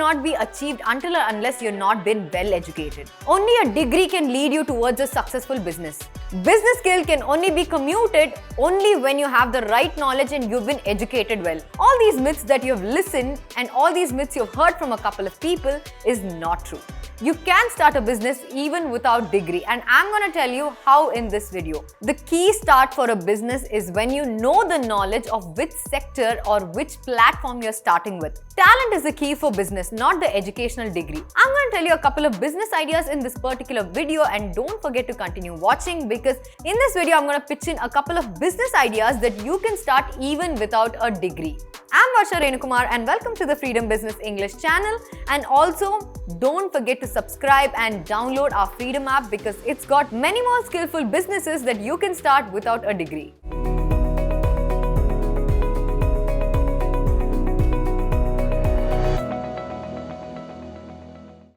cannot be achieved until or unless you've not been well educated. Only a degree can lead you towards a successful business. Business skill can only be commuted only when you have the right knowledge and you've been educated well. All these myths that you've listened and all these myths you've heard from a couple of people is not true. You can start a business even without degree, and I'm going to tell you how in this video. The key start for a business is when you know the knowledge of which sector or which platform you're starting with. Talent is the key for business, not the educational degree. I'm going to tell you a couple of business ideas in this particular video, and don't forget to continue watching because in this video I'm going to pitch in a couple of business ideas that you can start even without a degree. I'm Varsha and welcome to the Freedom Business English channel, and also don't forget to subscribe and download our Freedom app because it's got many more skillful businesses that you can start without a degree.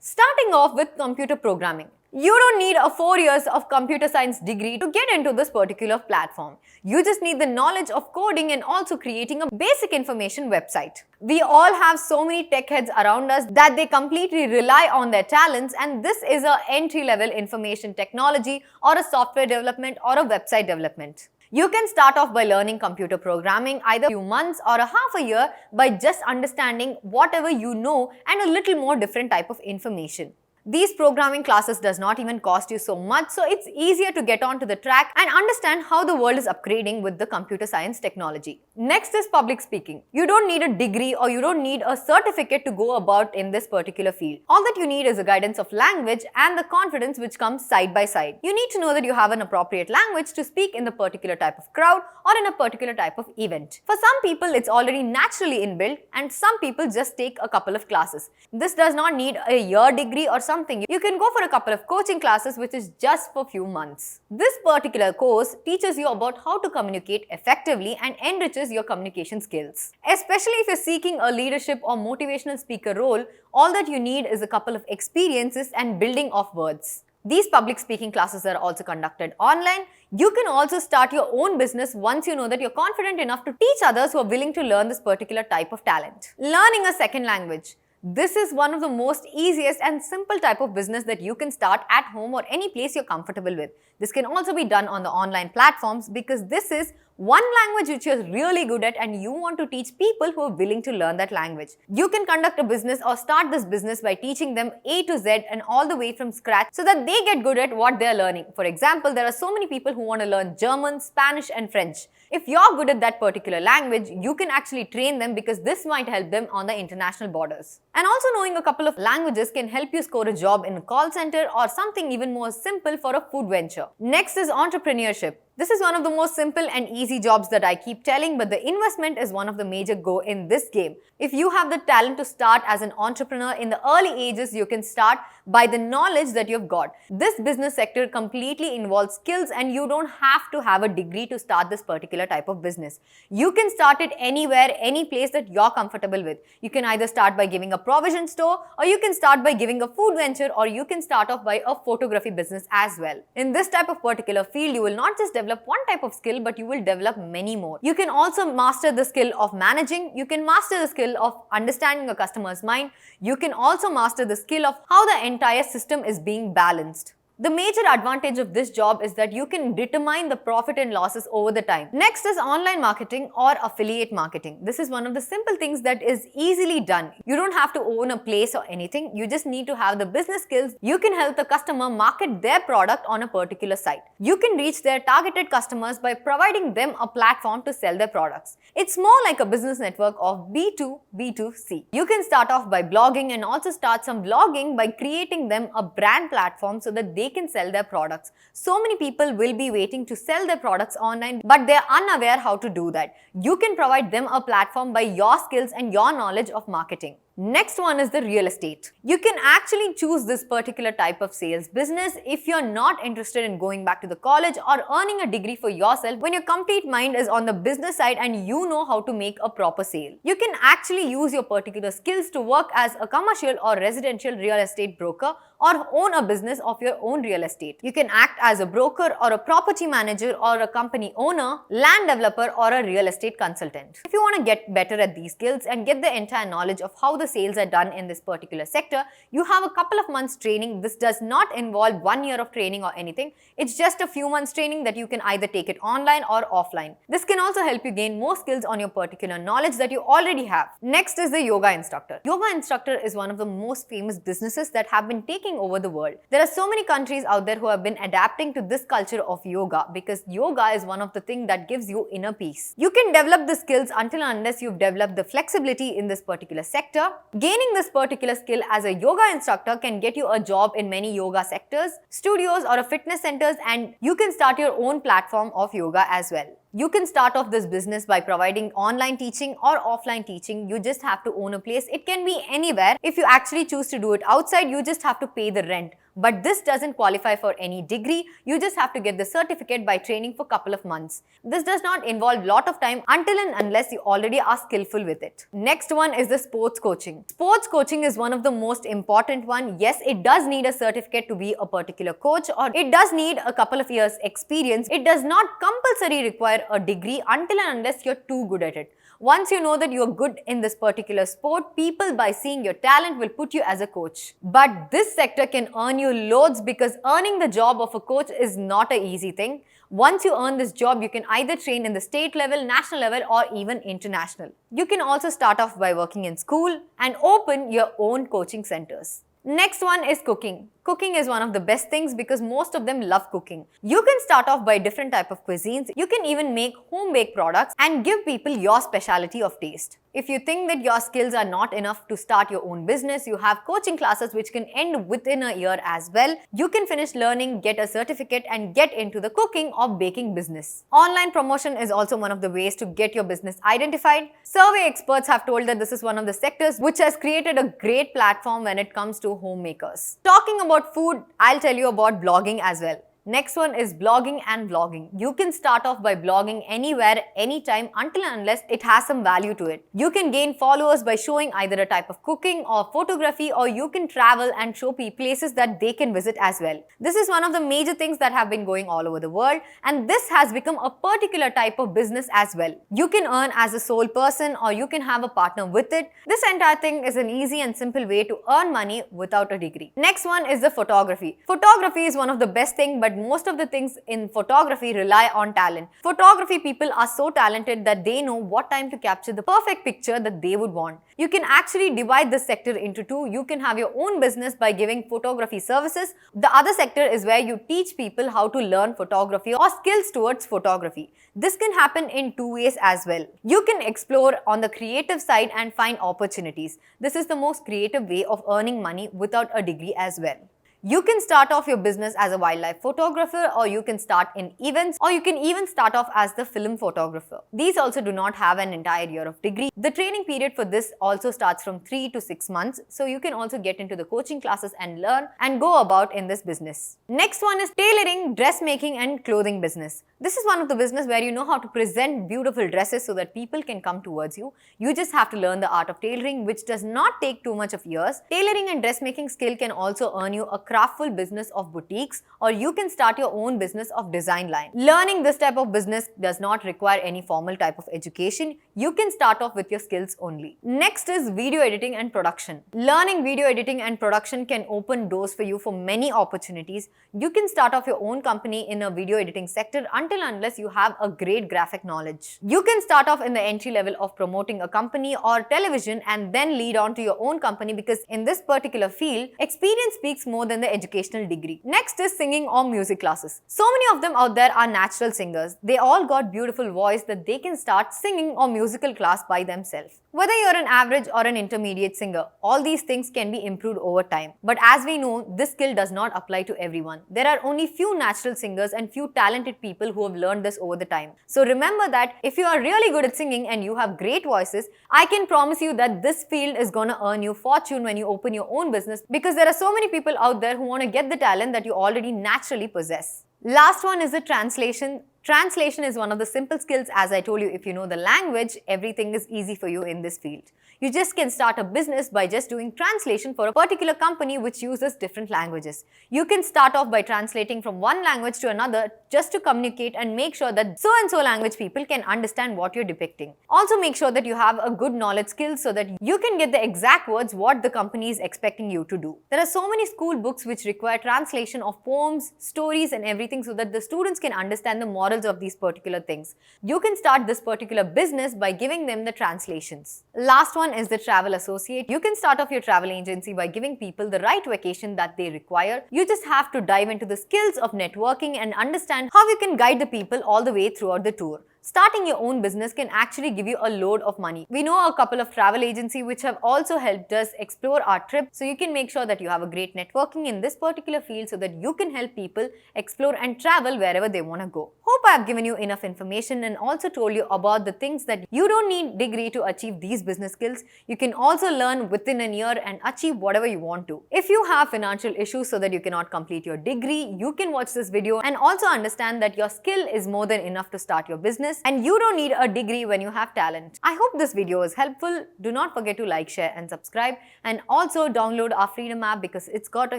Starting off with computer programming. You don't need a 4 years of computer science degree to get into this particular platform. You just need the knowledge of coding and also creating a basic information website. We all have so many tech heads around us that they completely rely on their talents, and this is an entry-level information technology or a software development or a website development. You can start off by learning computer programming either a few months or a half a year by just understanding whatever you know and a little more different type of information. These programming classes does not even cost you so much, so it's easier to get onto the track and understand how the world is upgrading with the computer science technology. Next is public speaking. You don't need a degree or you don't need a certificate to go about in this particular field. All that you need is a guidance of language and the confidence which comes side by side. You need to know that you have an appropriate language to speak in the particular type of crowd or in a particular type of event. For some people, it's already naturally inbuilt, and some people just take a couple of classes. This does not need a year degree or something. You can go for a couple of coaching classes which is just for few months. This particular course teaches you about how to communicate effectively and enriches your communication skills. Especially if you're seeking a leadership or motivational speaker role, all that you need is a couple of experiences and building of words. These public speaking classes are also conducted online. You can also start your own business once you know that you're confident enough to teach others who are willing to learn this particular type of talent. Learning a second language. This is one of the most easiest and simple type of business that you can start at home or any place you're comfortable with. This can also be done on the online platforms because this is one language which you're really good at and you want to teach people who are willing to learn that language. You can conduct a business or start this business by teaching them A to Z and all the way from scratch so that they get good at what they're learning. For example, there are so many people who want to learn German, Spanish and French. If you're good at that particular language, you can actually train them because this might help them on the international borders. And also knowing a couple of languages can help you score a job in a call center or something even more simple for a food venture. Next is entrepreneurship. This is one of the most simple and easy jobs that I keep telling, but the investment is one of the major go in this game. If you have the talent to start as an entrepreneur in the early ages, you can start by the knowledge that you've got. This business sector completely involves skills and you don't have to have a degree to start this particular type of business. You can start it anywhere, any place that you're comfortable with. You can either start by giving a provision store, or you can start by giving a food venture, or you can start off by a photography business as well. In this type of particular field, you will not just develop one type of skill, but you will develop many more. You can also master the skill of managing. You can master the skill of understanding a customer's mind. You can also master the skill of how the entire system is being balanced. The major advantage of this job is that you can determine the profit and losses over the time. Next is online marketing or affiliate marketing. This is one of the simple things that is easily done. You don't have to own a place or anything. You just need to have the business skills. You can help the customer market their product on a particular site. You can reach their targeted customers by providing them a platform to sell their products. It's more like a business network of B2, B2C. You can start off by blogging and also start some vlogging by creating them a brand platform so that they can sell their products. So many people will be waiting to sell their products online, but they're unaware how to do that. You can provide them a platform by your skills and your knowledge of marketing. Next one is the real estate. You can actually choose this particular type of sales business if you're not interested in going back to the college or earning a degree for yourself when your complete mind is on the business side and you know how to make a proper sale. You can actually use your particular skills to work as a commercial or residential real estate broker or own a business of your own own real estate. You can act as a broker or a property manager or a company owner, land developer or a real estate consultant. If you want to get better at these skills and get the entire knowledge of how the sales are done in this particular sector, you have a couple of months training. This does not involve 1 year of training or anything. It's just a few months training that you can either take it online or offline. This can also help you gain more skills on your particular knowledge that you already have. Next is the yoga instructor. Yoga instructor is one of the most famous businesses that have been taking over the world. There are so many countries out there who have been adapting to this culture of yoga because yoga is one of the things that gives you inner peace. You can develop the skills until and unless you've developed the flexibility in this particular sector. Gaining this particular skill as a yoga instructor can get you a job in many yoga sectors, studios or fitness centers, and you can start your own platform of yoga as well. You can start off this business by providing online teaching or offline teaching. You just have to own a place. It can be anywhere. If you actually choose to do it outside, you just have to pay the rent. But this doesn't qualify for any degree. You just have to get the certificate by training for a couple of months. This does not involve a lot of time until and unless you already are skillful with it. Next one is the sports coaching. Sports coaching is one of the most important one. Yes, it does need a certificate to be a particular coach, or it does need a couple of years experience. It does not compulsorily require a degree until and unless you're too good at it. Once you know that you're good in this particular sport, people by seeing your talent will put you as a coach. But this sector can earn you loads because earning the job of a coach is not an easy thing. Once you earn this job, you can either train in the state level, national level or even international. You can also start off by working in school and open your own coaching centers. Next one is cooking. Cooking is one of the best things because most of them love cooking. You can start off by different type of cuisines. You can even make home-baked products and give people your specialty of taste. If you think that your skills are not enough to start your own business, you have coaching classes which can end within a year as well. You can finish learning, get a certificate and get into the cooking or baking business. Online promotion is also one of the ways to get your business identified. Survey experts have told that this is one of the sectors which has created a great platform when it comes to homemakers. Talking about food, I'll tell you about blogging as well. Next one is blogging and vlogging. You can start off by blogging anywhere, anytime, until and unless it has some value to it. You can gain followers by showing either a type of cooking or photography, or you can travel and show people places that they can visit as well. This is one of the major things that have been going all over the world, and this has become a particular type of business as well. You can earn as a sole person or you can have a partner with it. This entire thing is an easy and simple way to earn money without a degree. Next one is the photography. Photography is one of the best things, but most of the things in photography rely on talent. Photography people are so talented that they know what time to capture the perfect picture that they would want. You can actually divide this sector into two. You can have your own business by giving photography services. The other sector is where you teach people how to learn photography or skills towards photography. This can happen in two ways as well. You can explore on the creative side and find opportunities. This is the most creative way of earning money without a degree as well. You can start off your business as a wildlife photographer, or you can start in events, or you can even start off as the film photographer. These also do not have an entire year of degree. The training period for this also starts from 3 to 6 months, so you can also get into the coaching classes and learn and go about in this business. Next one is tailoring, dressmaking and clothing business. This is one of the business where you know how to present beautiful dresses so that people can come towards you. You just have to learn the art of tailoring, which does not take too much of years. Tailoring and dressmaking skill can also earn you a craftful business of boutiques, or you can start your own business of design line. Learning this type of business does not require any formal type of education. You can start off with your skills only. Next is video editing and production. Learning video editing and production can open doors for you for many opportunities. You can start off your own company in a video editing sector until unless you have a great graphic knowledge. You can start off in the entry level of promoting a company or television and then lead on to your own company, because in this particular field, experience speaks more than the educational degree. Next is singing or music classes. So many of them out there are natural singers. They all got beautiful voice that they can start singing or musical class by themselves. Whether you're an average or an intermediate singer, all these things can be improved over time. But as we know, this skill does not apply to everyone. There are only few natural singers and few talented people who have learned this over the time. So remember that if you are really good at singing and you have great voices, I can promise you that this field is gonna earn you fortune when you open your own business, because there are so many people out there who want to get the talent that you already naturally possess. Last one is the translation Translation is one of the simple skills. As I told you, if you know the language, everything is easy for you in this field. You just can start a business by just doing translation for a particular company which uses different languages. You can start off by translating from one language to another just to communicate and make sure that so and so language people can understand what you're depicting. Also make sure that you have a good knowledge skills so that you can get the exact words what the company is expecting you to do. There are so many school books which require translation of poems, stories and everything so that the students can understand the morals of these particular things. You can start this particular business by giving them the translations. Last one is the travel associate. You can start off your travel agency by giving people the right vacation that they require. You just have to dive into the skills of networking and understand how you can guide the people all the way throughout the tour. Starting your own business can actually give you a load of money. We know a couple of travel agencies which have also helped us explore our trip, so you can make sure that you have a great networking in this particular field so that you can help people explore and travel wherever they want to go. Hope I have given you enough information and also told you about the things that you don't need degree to achieve these business skills. You can also learn within a year and achieve whatever you want to. If you have financial issues so that you cannot complete your degree, you can watch this video and also understand that your skill is more than enough to start your business. And you don't need a degree when you have talent. I hope this video is helpful. Do not forget to like, share and subscribe, and also download our Freedom app because it's got a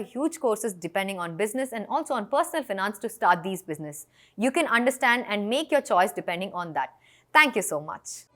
huge courses depending on business and also on personal finance to start these business. You can understand and make your choice depending on that. Thank you so much.